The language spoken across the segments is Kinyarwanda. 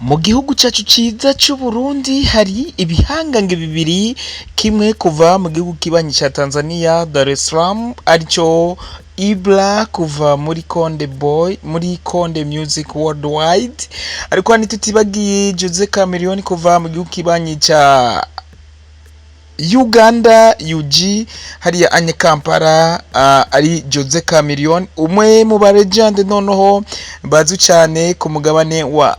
Mu gihugu cyacu ciza c'u Burundi hari ibihangange bibiri, kimwe kuva mu gihugu kibanyi ca Tanzania Dar es Salaam arico Ibra kuva muri Konde Music Worldwide, ariko ntitutibagiye Jose Chameleone kuva mu gihugu kibanyi ca Uganda UG hariya anye Kampala. Ari Jose Chameleone umwe mu ba legend noneho bazi cyane ku mugabane wa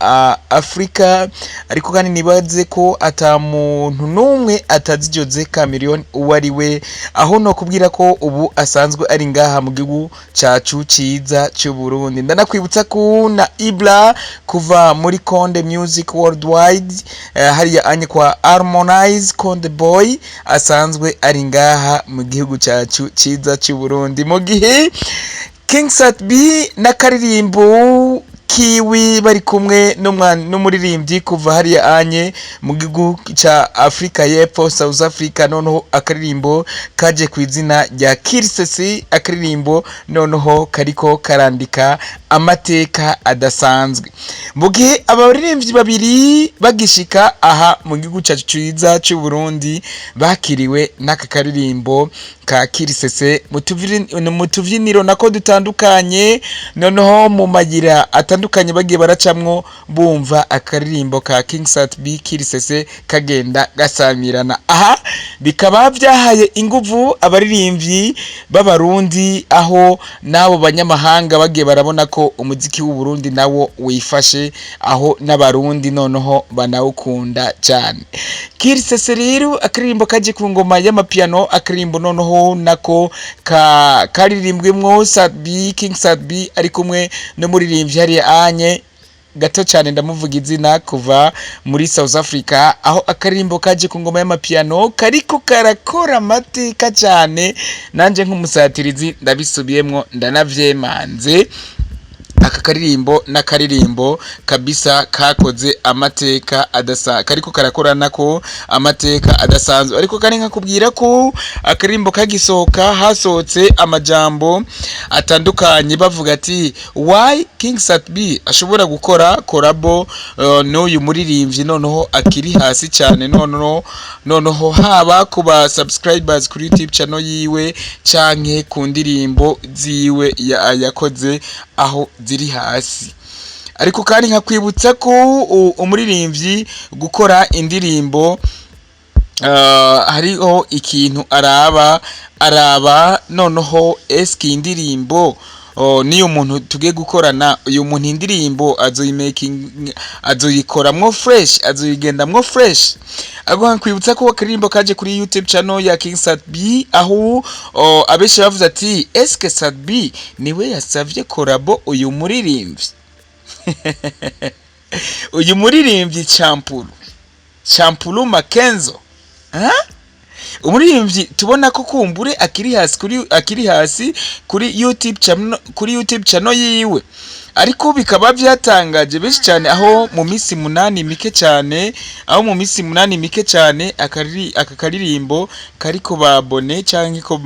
Afrika, ariko kandi nibaze ko ata muntu numwe atazi Jose Chameleone uwo ari we, aho no kubwira ko ubu asanzwe ari ngaha mu gihugu cyacu ciza cy'u Burundi. Ndanakwibutsa ko na Ibra kuva muri Konde Music Worldwide hariya anye kwa Harmonize Konde Boy asanzwe ari ngaha mu gihugu cyacu ciza cy'u Burundi, mu gihe King Sat B n'akaririmbo kiwi bari kumwe n'umuririmbyi kuva hariya anye mu gihugu ca Afrika y'Epfo South Africa, noneho akaririmbo kaje ku izina rya Kirsesi, akaririmbo noneho kariko karandika amateka adasanzwe. Mu gihe abaririmbyi babiri bagishika aha mu gihugu cyacu ciza cy'u Burundi bakiriwe n'aka karirimbo ka Kirsesi mu tuvyiniro nako dutandukanye, noneho mu magira atandukanye bagiye baracamwo bumva akaririmbo ka King Sat B Kirsesi kagenda gasamirana. Aha bikaba byahaye inguvu abaririmbyi b'abarundi, aho nabo banyamahanga bagiye barabona ko umuziki w'u Burundi nawo wifashe, aho n'abarundi noneho banawukunda cyane. Kirsesi rero akaririmbo kaje ku ngoma y'amapiano, akaririmbo noneho nako karirimbwemwo King Sat B ari kumwe no muririmbyi hariya anye gato cyane ndamuvuga izina kuva muri South Africa, aho akaririmbo kaje ku ngoma y'amapiano kariko karakora amateka cyane. Nanje nk'umusatirizi ndabisubiyemwo ndanavyemanze. Aka karirimbo n'akaririmbo kabisa kakoze amateka kariko karakorana ko amateka adasanzwe, ariko kandi nkakubwira ko akaririmbo kagisohoka hasohotse amajambo atandukanye bavuga ati why King Sat B ashobora gukora korabo n'uyu muririmbyi noneho akiri hasi cyane, noneho haba kuba subscribers kuri YouTube channel yiwe canke ku ndirimbo ziwe yakoze aho ziri hasi. Ariko kandi nkakwibutsa ko umuririmbyi gukora indirimbo hariho ikintu araba noneho eski indirimbo niyo muntu tugiye gukorana, uyu muntu indirimbo azoyikoramwo fresh, azoyigendamwo fresh. Ariko nkwibutsa ko akaririmbo kaje kuri YouTube channel ya King Sat B, aho abenshi bavuze ati eske Sat B niwe yasavye korabo uyu muririmbyi uyu muririmbyi Champulu Makenzo umuririmbyi tubona ko kumbure akiri hasi kuri YouTube channel yiwe. Ariko bikaba byatangaje benshi cyane, aho mu minsi munani mike cyane aka karirimbo kari ku babone canke ko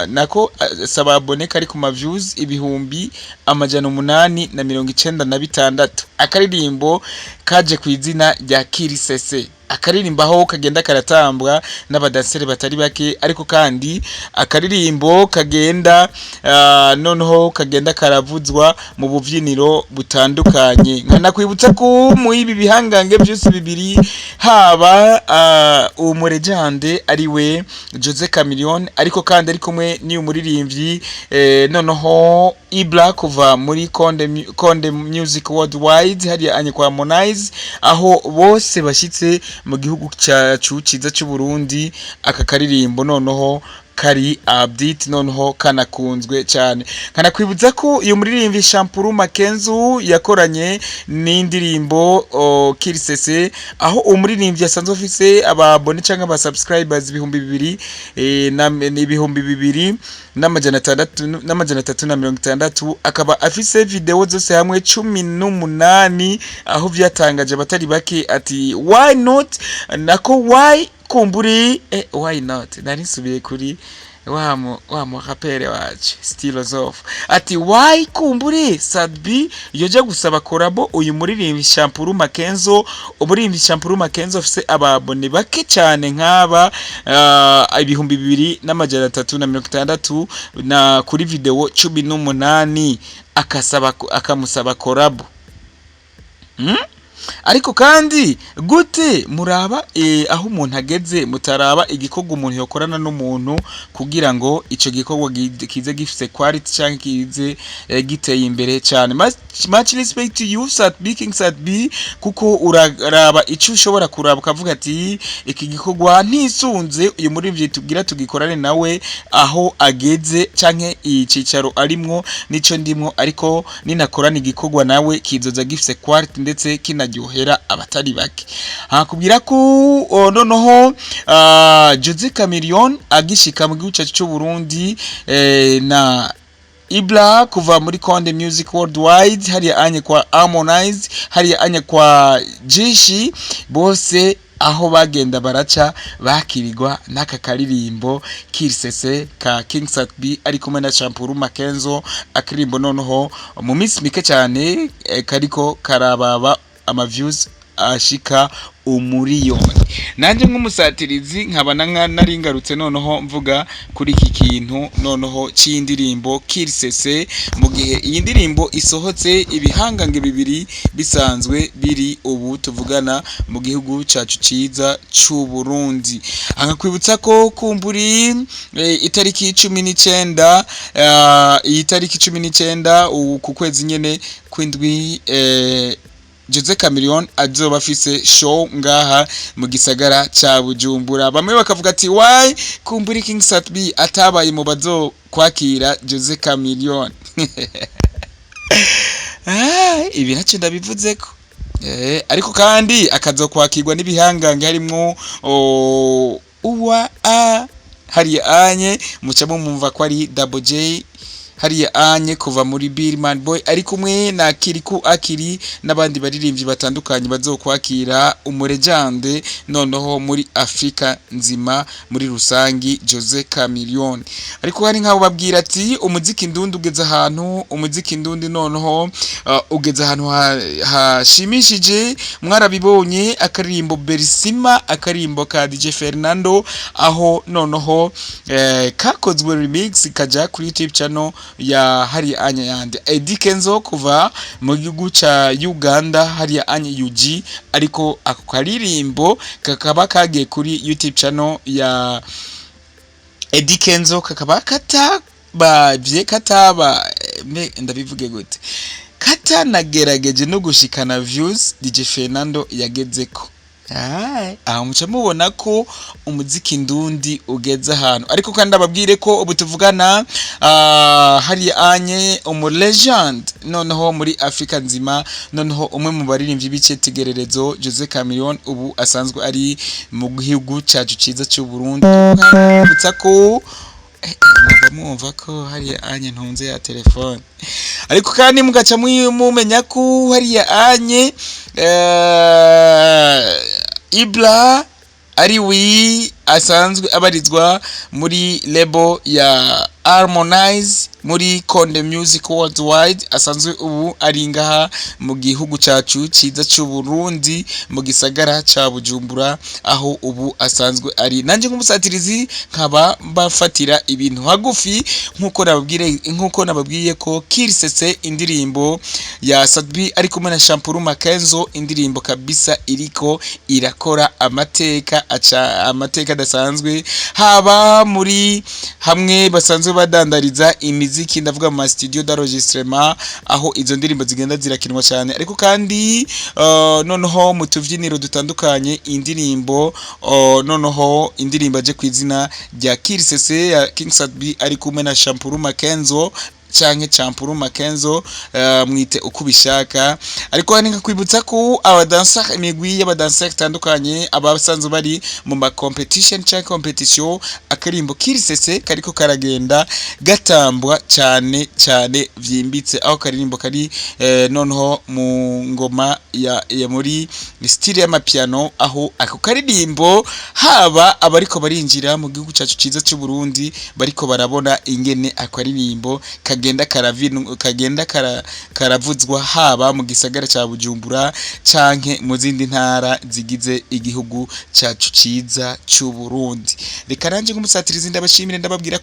nako sababone kari ku ma views 896. Akaririmbo kaje ku izina rya Kirsesi, akaririmbo aho kagenda karatambwa n'abadanseri batari bake, ariko kandi akaririmbo kagenda noneho kagenda karavuzwa mu buvyiniro butandukanye. Nkanakwibutsa ko mu ibi bihangange byose bibiri haba umurejande ari we Jose Chameleone, ariko kandi ari kumwe ni umuririmbyi noneho Ibra kuva muri Konde Music Worldwide hariya anye kwa Harmonize, aho bose bashitse mu gihugu cyacu ciza cy'u Burundi. Aka karirimbo noneho kari update noneho kanakunzwe cyane. Kanakwibutsa ko iyo muririmbyi Champulu Makenzo yakoranye n'indirimbo Kirsesi, aho umuririmbyi asanzwe afise ababone cyangwa aba subscribers 2,200 akaba afise video zose hamwe 18, aho byatangaje batari bake ati why not nako why kumburi why not nari subiye kuri wa mu rapere wacu Stilozof ati why kumbure Sadbi yoja gusaba korabo uyu muririmbi Shampuru Makenzo umuririmbi Shampuru Makenzo afise ababone bake cyane nk'aba ibihumbi 2360 na kuri video 18 akamusaba korabo. Ariko kandi gute muraba aho umuntu ageze mutaraba igikorwa umuntu yokorana n'umuntu kugira ngo ico gikorwa kize gifise quality cyangwa kize giteye imbere cyane. Much respect to you Sadbi King Sadbi kuko uraraba ico ushobora kuraba ukavuga ati iki gikorwa ntisunze uyu murivye tugira tugikorane nawe aho ageze canke icicaro arimwo nico ndimwo, ariko ninakorana igikorwa nawe kizoza gifise quality ndetse kinaryohera abatari bake. Hakubwira ko noneho Jose Chameleone agishika mu gihugu cyacu cy'u Burundi na Ibra kuva muri Konde Music Worldwide hariya anye kwa Harmonize hariya anye kwa Jishi bose aho bagenda baraca bakirigwa n'aka karirimbo kirsese ka King Sadbi ari kumwe na Shampuru Makenzo, akirimbo noneho mu minsi mike cyane kariko karababa ama-views ashika umuriyoni. Nanje nk'umusatirizi nkabana nari ngarutse noneho mvuga kuri iki kintu noneho c'indirimbo kirsese, mu gihe iyi ndirimbo isohotse ibihangange bibiri bisanzwe biri ubu tuvugana mu gihugu cacu ciza c'u Burundi. Akakwibutsa ko kumburi itariki 19 iyi tariki 19 ku kwezi nyene kwindwi Jose Chameleone azoba afise show ngaha mu gisagara ca Bujumbura. Bamwe bakavuga ati why kumburi King Sadbi atabaye mu bazo kwakira Jose Chameleone. Ibi nacyo ndabivuze ko ariko kandi akazokwakirwa n'ibihangange harimwo uwa hariya anye mucamo mumva ko ari Double J hariya anye kuva muri Billman Boy ari kumwe na Kiriku Akiri n'abandi baririmbyi batandukanye bazokwakira umurejande noneho muri Afrika nzima muri rusangi Jose Chameleone. Ariko hari nk'abo babwira ati umuziki ndundi ugeze ahantu, umuziki ndundi noneho ugeze ahantu hashimishije. Mwarabibonye akarimbo Berisima, akarimbo ka DJ Fernando aho noneho kakozwe remix kaja kuri YouTube channel ya hariya anya yande Eddy Kenzo kuva mu gihugu ca Uganda hariya anya UG, ariko ako karirimbo kakaba kagiye kuri YouTube channel ya Eddy Kenzo kakaba kataba ndabivuge gute katanagerageje no gushikana views DJ Fernando yagezeko. Aha muca mubona ko umuziki ndundi ugeze ahantu, ariko kandi ababwire ko ubu tuvugana hari anye legend noneho muri Afrika nzima, noneho umwe mu baririmbyi bice tegererezo Jose Chameleone ubu asanzwe ari mu gihugu cyacu ciza cy'u Burundi. Butsa ko mwumva ko hari anye ntunze ya telefone, ariko kandi mugaca mumenya ko hari anye Ibra ari asanzwe abarizwa muri label ya Harmonize muri Konde Music Worldwide, asanzwe ubu ari ngaha mu gihugu cyacu ciza cy'u Burundi mu gisagara ca Bujumbura aho ubu asanzwe ari. Nanje nk'umusatirizi nkaba bafatira ibintu hagufi nkuko nababwiye ko kirsese indirimbo ya Sadbi ari kumwe na Shampuru Makenzo, indirimbo kabisa iriko irakora amateka adasanzwe, haba muri hamwe basanzwe badandariza imiziki, ndavuga mu studio d'enregistrement aho izo ndirimbo zigenda zirakinwa cyane, ariko kandi noneho mu tuvyiniro dutandukanye indirimbo noneho indirimbo aje kwizina rya kirsese ya King Sadbi ari kumwe na Shampuru Makenzo canke Shampuru Makenzo mwite uko bishaka. Ariko hani nkakwibutsa ko abadansa imigwi y'abadansa tandukanye abasanzwe bari mu ma competition canke competition, akarimbo kirsese kariko karagenda gatambwa cyane vyimbitse, aho karirimbo kari noneho mu ngoma ya muri ni style y'amapiano, aho ako karirimbo haba abariko barinjira mu gihugu cyacu ciza cy'u Burundi bariko barabona ingene akaririmbo kagenda karavuzwa haba mu gisagara ca Bujumbura canke mu zindi ntara zigize igihugu cyacu ciza cy'u Burundi. Reka nanje nk'umusatirizi ndabashimire, ndababwira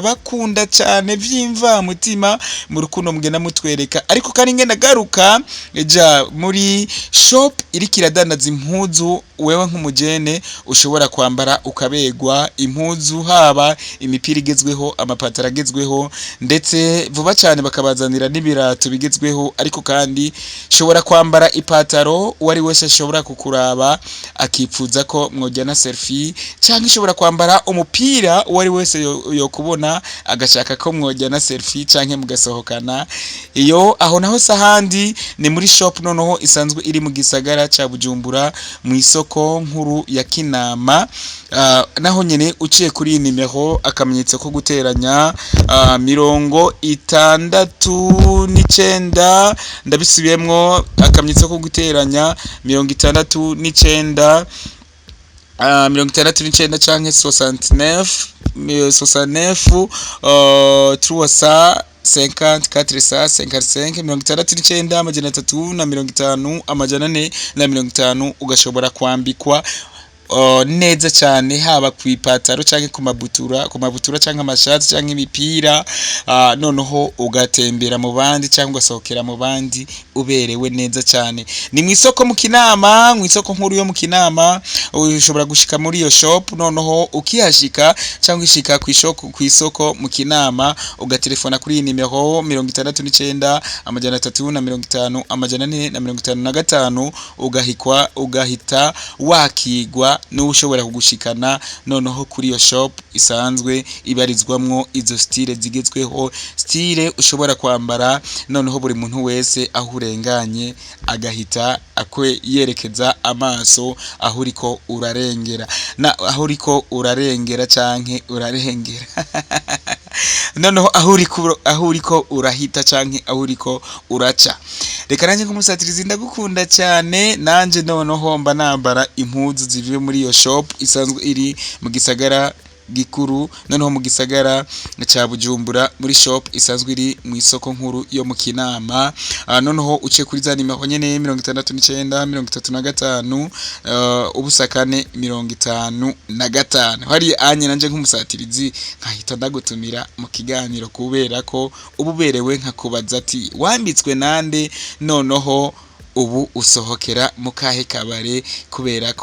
bakunda cyane vyimva mutima mu rukundo mugenda mutwereka, ariko kandi ngenda garuka ja muri shop iri kiradandaza impuzu wewe nk'umujene ushobora kwambara ukabegwa impuzu, haba imipira igezweho, amapatara agezweho, ndetse vuba cyane bakabazanira n'ibirato bigezweho. Ariko kandi shobora kwambara ipataro wari wese ashobora kukuraba akipfuza ko mwojyana selfie, cyangwa ishobora kwambara umupira wari wese yo kubona agashaka ko mwojyana selfie canke mugasohokana. Iyo aho naho sahandi ni muri shop noneho isanzwe iri mu gisagara ca Bujumbura mu isoko nkuru ya Kinama. Naho nyene uciye kuri nimero akamenyetso ko guteranya 69 ndabisubiyemwo, akamenyetso ko guteranya 69 69 canke 69 350 455 69 amajana 350 amajana 450 ugashobora kwambikwa neza cyane, haba ku ipataro canke ku mabutura canke amashati canke imipira, noneho ugatembera mu bandi cyangwa ugasohokera mu bandi uberewe neza cyane. Ni mu isoko mu Kinama, mu isoko nkuru yo mu Kinama. Ushobora gushika muri iyo shop, noneho ukihashika cyangwa ishika ku isoko mu Kinama ugatelefona kuri nimero 69 amajana 350 amajana 455 ugahita wakigwa n'ushobora kugushikana noneho kuri iyo shop isanzwe ibarizwamwo izo style zigezweho, style ushobora kwambara noneho buri muntu wese aho urenganye agahita yerekeza amaso aho uriko urarengera canke urarengera noneho aho uriko urahita canke aho uriko uraca. Reka nanje nk'umusatirizi ndagukunda cyane, nanje noneho mba nambara impuzu zivuye muri iyo shop isanzwe iri mu gisagara gikuru, noneho mu gisagara ca Bujumbura muri shop isanzwe iri mu isoko nkuru yo mu Kinama. Noneho uciye kuri za nimero nyene 69 35 ubusakane 55. Hari anye nanje nk'umusatirizi nkahita ndagutumira mu kiganiro, kubera ko ububerewe nkakubaza ati wambitswe nande, noneho ubu usohokera mu kahe kabare, kubera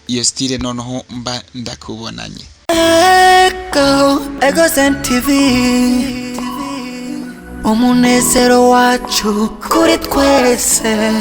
iyo style noneho mba ndakubonanye. Ego TV umunezero wacu kuri twese.